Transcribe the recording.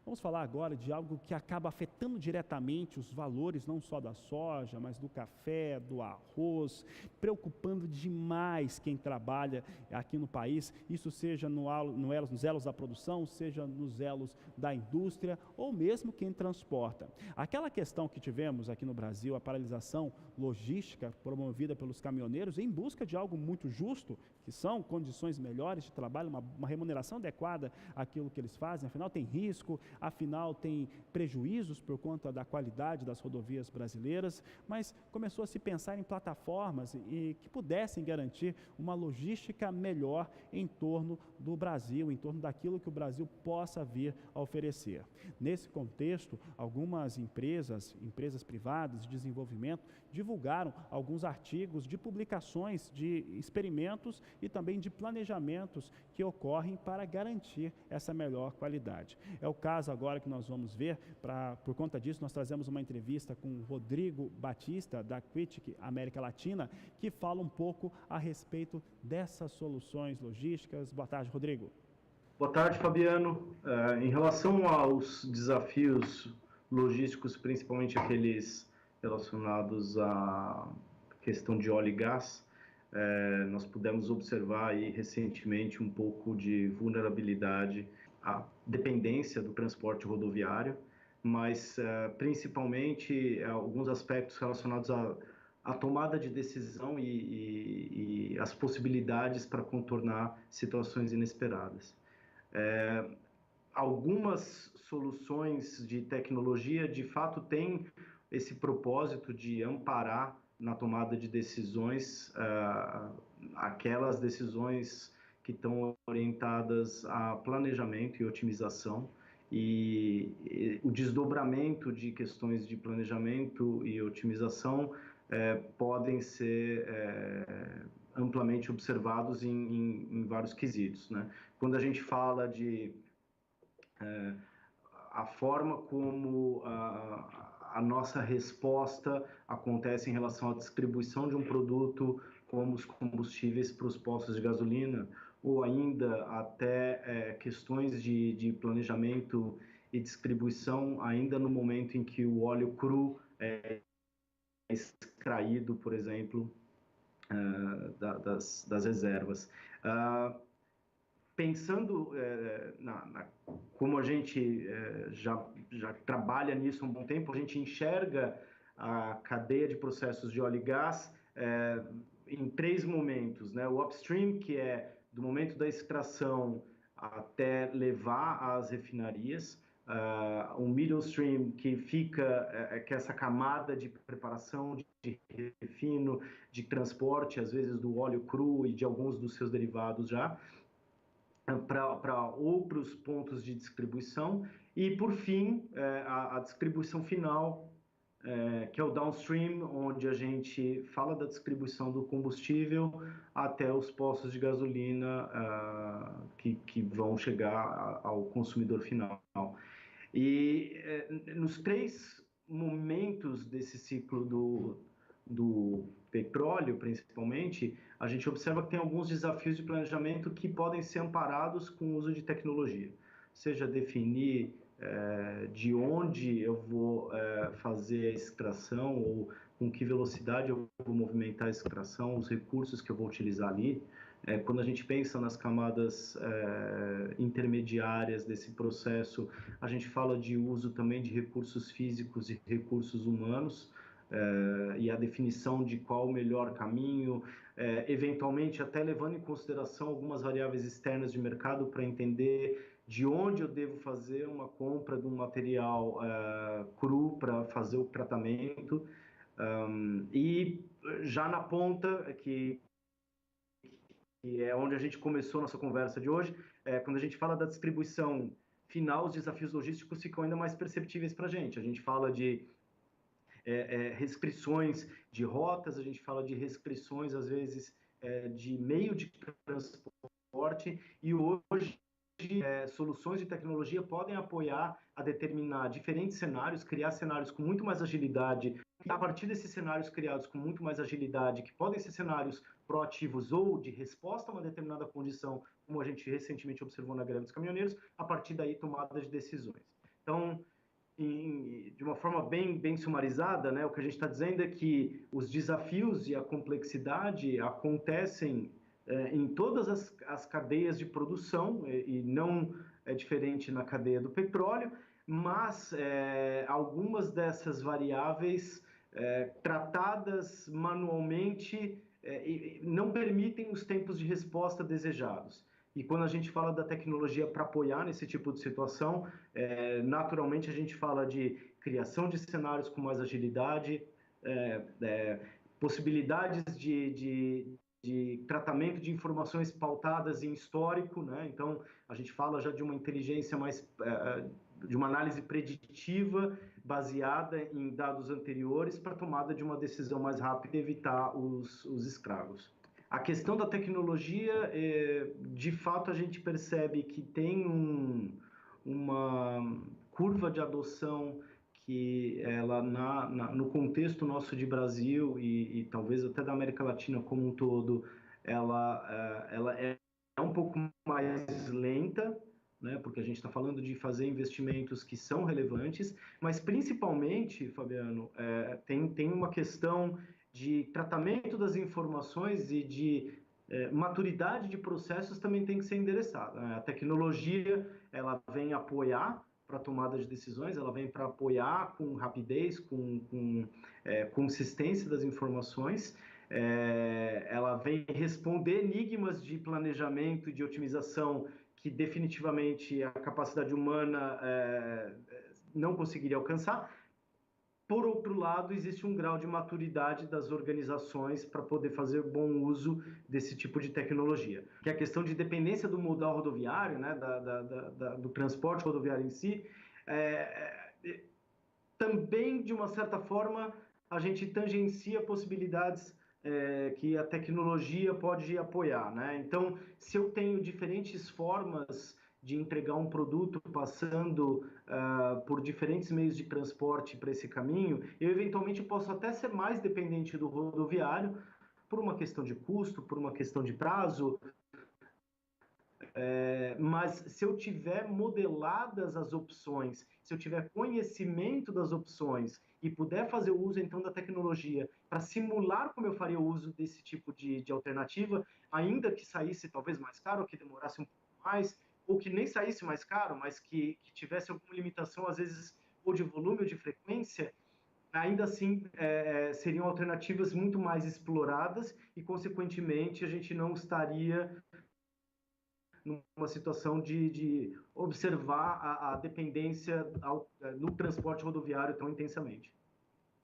Vamos falar agora de algo que acaba afetando diretamente os valores não só da soja, mas do café, do arroz, preocupando demais quem trabalha aqui no país, isso seja nos elos da produção, seja nos elos da indústria ou mesmo quem transporta. Aquela questão que tivemos aqui no Brasil, a paralisação logística promovida pelos caminhoneiros em busca de algo muito justo, que são condições melhores de trabalho, uma remuneração adequada àquilo que eles fazem, afinal tem risco, afinal tem prejuízos por conta da qualidade das rodovias brasileiras, mas começou a se pensar em plataformas que pudessem garantir uma logística melhor em torno do Brasil, em torno daquilo que o Brasil possa vir a oferecer. Nesse contexto, algumas empresas privadas de desenvolvimento, divulgaram alguns artigos de publicações de experimentos e também de planejamentos que ocorrem para garantir essa melhor qualidade. É o caso agora que nós vamos ver, por conta disso nós trazemos uma entrevista com o Rodrigo Batista, da Critic América Latina, que fala um pouco a respeito dessas soluções logísticas. Boa tarde, Rodrigo. Boa tarde, Fabiano. Em relação aos desafios logísticos, principalmente aqueles relacionados à questão de óleo e gás, nós pudemos observar aí recentemente um pouco de vulnerabilidade à dependência do transporte rodoviário, mas principalmente alguns aspectos relacionados à tomada de decisão e as possibilidades para contornar situações inesperadas. Algumas soluções de tecnologia, de fato, têm esse propósito de amparar na tomada de decisões, aquelas decisões que estão orientadas a planejamento e otimização, e o desdobramento de questões de planejamento e otimização podem ser amplamente observados em vários quesitos, né? Quando a gente fala de a forma como a nossa resposta acontece em relação à distribuição de um produto como os combustíveis para os postos de gasolina, ou ainda até questões de planejamento e distribuição, ainda no momento em que o óleo cru é extraído, por exemplo, das reservas. Pensando como a gente já trabalha nisso há um bom tempo, a gente enxerga a cadeia de processos de óleo e gás em 3 momentos, né? O upstream, que é do momento da extração até levar às refinarias, o middle stream, que fica que é essa camada de preparação, de refino, de transporte, às vezes do óleo cru e de alguns dos seus derivados já, para outros pontos de distribuição, e por fim a distribuição final, que é o downstream, onde a gente fala da distribuição do combustível até os postos de gasolina que vão chegar ao consumidor final. E nos 3 momentos desse ciclo do petróleo, principalmente, a gente observa que tem alguns desafios de planejamento que podem ser amparados com o uso de tecnologia, seja definir de onde eu vou fazer a extração, ou com que velocidade eu vou movimentar a extração, os recursos que eu vou utilizar ali. Quando a gente pensa nas camadas intermediárias desse processo, a gente fala de uso também de recursos físicos e recursos humanos, e a definição de qual o melhor caminho, eventualmente até levando em consideração algumas variáveis externas de mercado para entender de onde eu devo fazer uma compra de um material cru para fazer o tratamento, e já na ponta, que é onde a gente começou a nossa conversa de hoje, quando a gente fala da distribuição final, os desafios logísticos ficam ainda mais perceptíveis para a gente fala de restrições de rotas, a gente fala de restrições, às vezes, de meio de transporte, e hoje soluções de tecnologia podem apoiar a determinar diferentes cenários, criar cenários com muito mais agilidade, e a partir desses cenários criados com muito mais agilidade, que podem ser cenários proativos ou de resposta a uma determinada condição, como a gente recentemente observou na greve dos caminhoneiros, a partir daí tomada de decisões. Então, de uma forma bem sumarizada, né, o que a gente está dizendo é que os desafios e a complexidade acontecem em todas as cadeias de produção, e não é diferente na cadeia do petróleo, mas algumas dessas variáveis tratadas manualmente não permitem os tempos de resposta desejados. E quando a gente fala da tecnologia para apoiar nesse tipo de situação, naturalmente a gente fala de criação de cenários com mais agilidade, possibilidades de tratamento de informações pautadas em histórico, né? Então a gente fala já de uma inteligência mais de uma análise preditiva baseada em dados anteriores para tomada de uma decisão mais rápida e evitar os estragos. A questão da tecnologia, de fato, a gente percebe que tem uma curva de adoção que ela, no contexto nosso de Brasil e talvez até da América Latina como um todo, ela é um pouco mais lenta, né, porque a gente está falando de fazer investimentos que são relevantes, mas principalmente, Fabiano, tem uma questão de tratamento das informações e de maturidade de processos também tem que ser endereçada. A tecnologia, ela vem apoiar para a tomada de decisões, ela vem para apoiar com rapidez, com consistência das informações, ela vem responder enigmas de planejamento e de otimização que definitivamente a capacidade humana não conseguiria alcançar. Por outro lado, existe um grau de maturidade das organizações para poder fazer bom uso desse tipo de tecnologia. Que é a questão de dependência do modal rodoviário, né, do transporte rodoviário em si, também, de uma certa forma, a gente tangencia possibilidades que a tecnologia pode apoiar, né? Então, se eu tenho diferentes formas de entregar um produto passando por diferentes meios de transporte para esse caminho, eu eventualmente posso até ser mais dependente do rodoviário por uma questão de custo, por uma questão de prazo, mas se eu tiver modeladas as opções, se eu tiver conhecimento das opções e puder fazer o uso então da tecnologia para simular como eu faria o uso desse tipo de alternativa, ainda que saísse talvez mais caro, ou que demorasse um pouco mais, ou que nem saísse mais caro, mas que tivesse alguma limitação, às vezes, ou de volume ou de frequência, ainda assim seriam alternativas muito mais exploradas e, consequentemente, a gente não estaria numa situação de observar a dependência no transporte rodoviário tão intensamente.